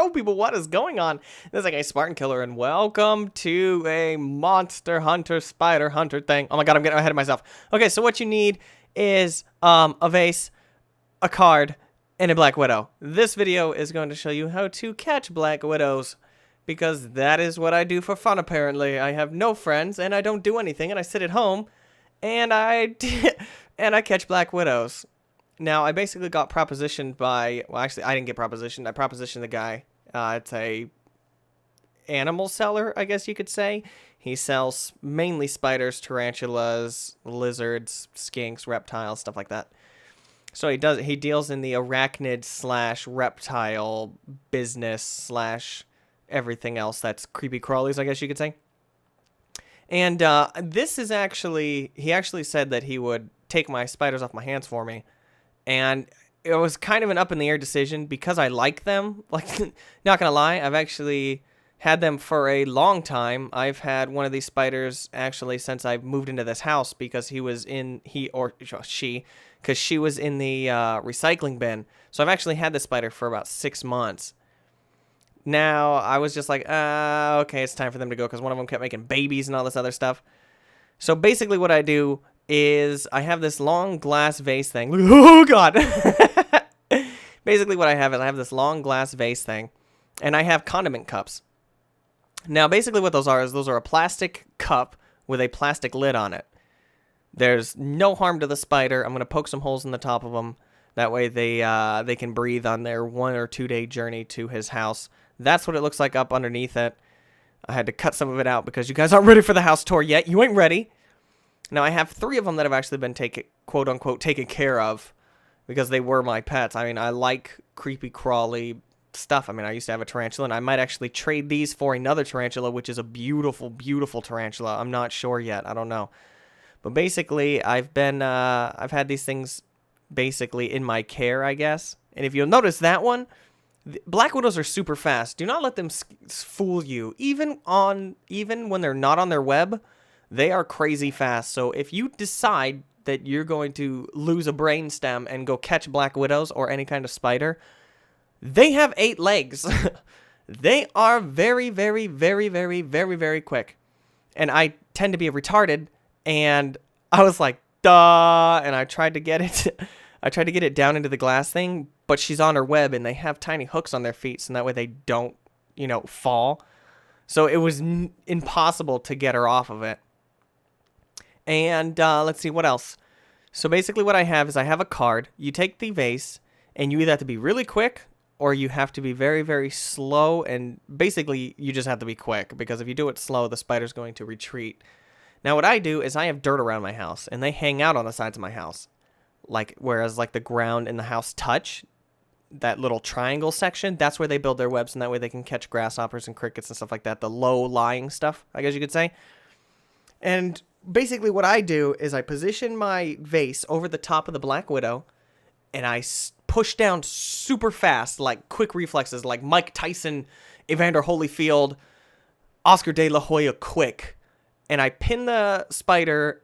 Yo, people, what is going on? This is like a Spartan Killer, and welcome to a Monster Hunter Spider Hunter thing. Oh my god, I'm getting ahead of myself. Okay, so what you need is a vase, a card, and a Black Widow. This video is going to show you how to catch Black Widows, because that is what I do for fun, apparently. I have no friends, and I don't do anything, and I sit at home, and I catch Black Widows. Now, I basically got propositioned by, well, actually, I didn't get propositioned. I propositioned the guy. It's a animal seller, I guess you could say. He sells mainly spiders, tarantulas, lizards, skinks, reptiles, stuff like that. So he deals in the arachnid slash reptile business slash everything else that's creepy crawlies, I guess you could say. And this is actually, he actually said that he would take my spiders off my hands for me. And it was kind of an up-in-the-air decision because I like them. Like, not gonna lie, I've actually had them for a long time. I've had one of these spiders actually since I've moved into this house because she was in the recycling bin. So I've actually had this spider for about 6 months. Now, I was just like, okay, it's time for them to go because one of them kept making babies and all this other stuff. So basically what I do is I have this long glass vase thing. Oh, God. Basically what I have is I have this long glass vase thing, and I have condiment cups. Now, basically what those are is those are a plastic cup with a plastic lid on it. There's no harm to the spider. I'm going to poke some holes in the top of them. That way they can breathe on their 1 or 2 day journey to his house. That's what it looks like up underneath it. I had to cut some of it out because you guys aren't ready for the house tour yet. You ain't ready. Now, I have 3 of them that have actually been quote-unquote taken care of because they were my pets. I mean, I like creepy crawly stuff. I mean, I used to have a tarantula, and I might actually trade these for another tarantula, which is a beautiful, beautiful tarantula. I'm not sure yet. I don't know. But basically, I've had these things basically in my care, I guess. And if you'll notice that one, Black Widows are super fast. Do not let them fool you. Even when they're not on their web, they are crazy fast. So if you decide that you're going to lose a brain stem and go catch Black Widows or any kind of spider, they have 8 legs. They are very, very, very, very, very, very quick. And I tend to be retarded, and I was like, duh, and I tried to get it down into the glass thing, but she's on her web, and they have tiny hooks on their feet, so that way they don't, fall. So it was impossible to get her off of it. And let's see, what else? So basically what I have is I have a card. You take the vase, and you either have to be really quick, or you have to be very, very slow, and basically you just have to be quick, because if you do it slow, the spider's going to retreat. Now what I do is I have dirt around my house, and they hang out on the sides of my house. Whereas the ground and the house touch, that little triangle section, that's where they build their webs, and that way they can catch grasshoppers and crickets and stuff like that, the low-lying stuff, I guess you could say. And basically what I do is I position my vase over the top of the Black Widow, and I push down super fast, like quick reflexes, like Mike Tyson, Evander Holyfield, Oscar De La Hoya quick. And I pin the spider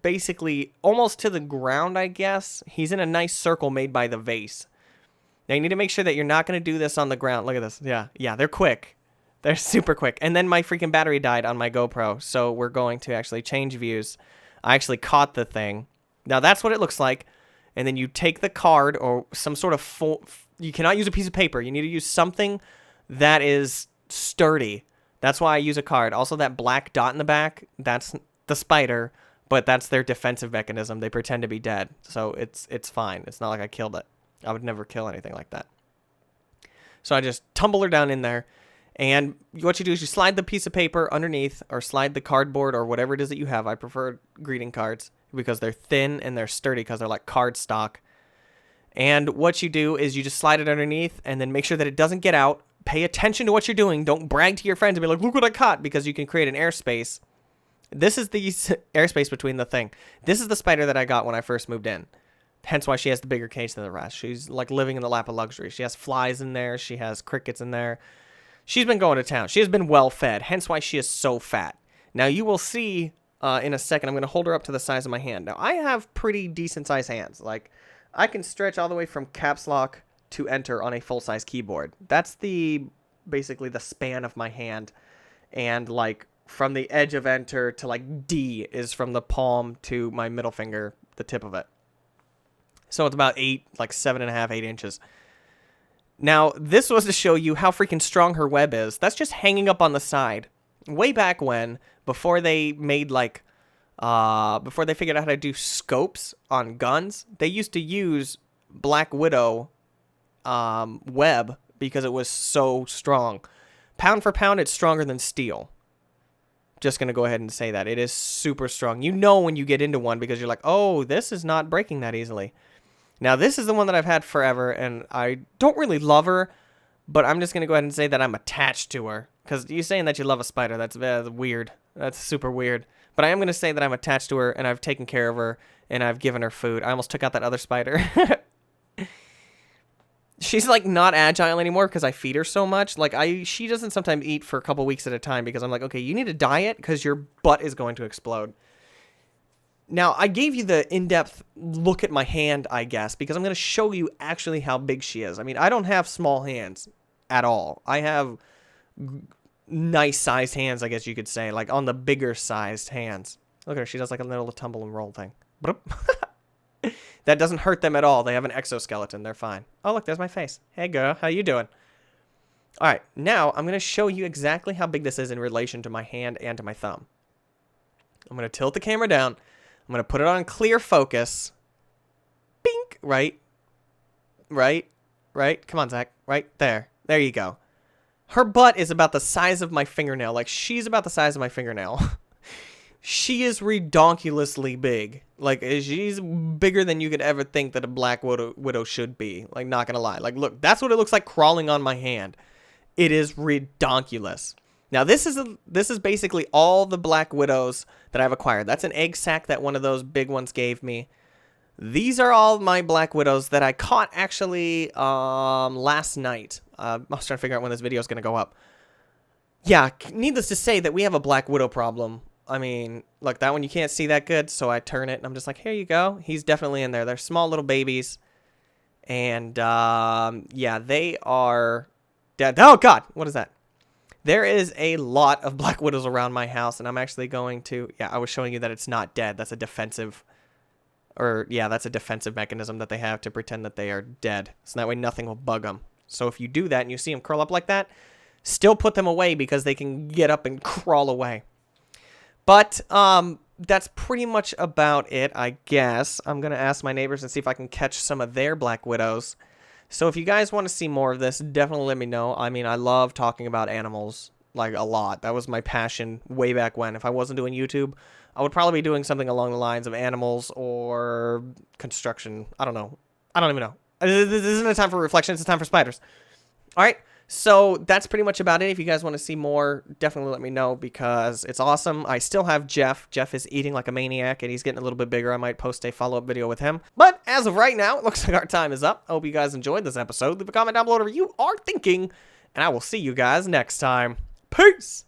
basically almost to the ground, I guess. He's in a nice circle made by the vase. Now you need to make sure that you're not going to do this on the ground. Look at this. Yeah, they're quick. They're super quick. And then my freaking battery died on my GoPro, so we're going to actually change views. I actually caught the thing. Now that's what it looks like. And then you take the card or some sort of you cannot use a piece of paper. You need to use something that is sturdy. That's why I use a card. Also, that black dot in the back, that's the spider, but that's their defensive mechanism. They pretend to be dead, so it's fine. It's not like I killed it. I would never kill anything like that. So I just tumble her down in there, and what you do is you slide the piece of paper underneath, or slide the cardboard, or whatever it is that you have. I prefer greeting cards because they're thin and they're sturdy because they're like card stock. And what you do is you just slide it underneath, and then make sure that it doesn't get out. Pay attention to what you're doing. Don't brag to your friends and be like, look what I caught, because you can create an airspace. This is the airspace between the thing. This is the spider that I got when I first moved in. Hence why she has the bigger cage than the rest. She's like living in the lap of luxury. She has flies in there. She has crickets in there. She's been going to town. She has been well fed. Hence why she is so fat. Now you will see in a second. I'm going to hold her up to the size of my hand. Now I have pretty decent sized hands. Like I can stretch all the way from caps lock to enter on a full-size keyboard. That's the basically the span of my hand. And like from the edge of enter to like D is from the palm to my middle finger, the tip of it. So it's about 8, like 7.5, 8 inches. Now, this was to show you how freaking strong her web is. That's just hanging up on the side. Way back when, before they made like, before they figured out how to do scopes on guns, they used to use Black Widow web because it was so strong. Pound for pound, it's stronger than steel. Just going to go ahead and say that. It is super strong. You know when you get into one because you're like, oh, this is not breaking that easily. Now, this is the one that I've had forever, and I don't really love her, but I'm just going to go ahead and say that I'm attached to her. Because you saying that you love a spider, that's weird. That's super weird. But I am going to say that I'm attached to her, and I've taken care of her, and I've given her food. I almost took out that other spider. She's, like, not agile anymore because I feed her so much. Like, she doesn't sometimes eat for a couple weeks at a time because I'm like, okay, you need a diet because your butt is going to explode. Now, I gave you the in-depth look at my hand, I guess, because I'm going to show you actually how big she is. I mean, I don't have small hands at all. I have nice-sized hands, I guess you could say, like on the bigger-sized hands. Look at her. She does like a little tumble and roll thing. That doesn't hurt them at all. They have an exoskeleton. They're fine. Oh, look, there's my face. Hey, girl. How you doing? All right. Now, I'm going to show you exactly how big this is in relation to my hand and to my thumb. I'm going to tilt the camera down. I'm going to put it on clear focus. Bink. Right. Come on, Zach. Right there. There you go. Her butt is about the size of my fingernail. Like, she's about the size of my fingernail. She is redonkulously big. Like, she's bigger than you could ever think that a Black Widow should be. Like, not gonna lie. Like, look, that's what it looks like crawling on my hand. It is redonkulous. Now, this is basically all the Black Widows that I've acquired. That's an egg sac that one of those big ones gave me. These are all my Black Widows that I caught actually last night. I was trying to figure out when this video is going to go up. Yeah, needless to say that we have a Black Widow problem. I mean, look, that one you can't see that good, so I turn it, and I'm just like, here you go. He's definitely in there. They're small little babies. And, yeah, they are dead. Oh, God, what is that? There is a lot of Black Widows around my house, and I'm actually going to... Yeah, I was showing you that it's not dead. That's a defensive... Or, yeah, that's a defensive mechanism that they have to pretend that they are dead. So that way nothing will bug them. So if you do that and you see them curl up like that, still put them away because they can get up and crawl away. But, that's pretty much about it, I guess. I'm going to ask my neighbors and see if I can catch some of their Black Widows. So if you guys want to see more of this, definitely let me know. I mean, I love talking about animals, like, a lot. That was my passion way back when. If I wasn't doing YouTube, I would probably be doing something along the lines of animals or construction. I don't know. I don't even know. This isn't a time for reflection. It's a time for spiders. All right. So that's pretty much about it. If you guys want to see more, definitely let me know because it's awesome. I still have Jeff. Jeff is eating like a maniac, and he's getting a little bit bigger. I might post a follow-up video with him. But as of right now, it looks like our time is up. I hope you guys enjoyed this episode. Leave a comment down below whatever you are thinking, and I will see you guys next time. Peace!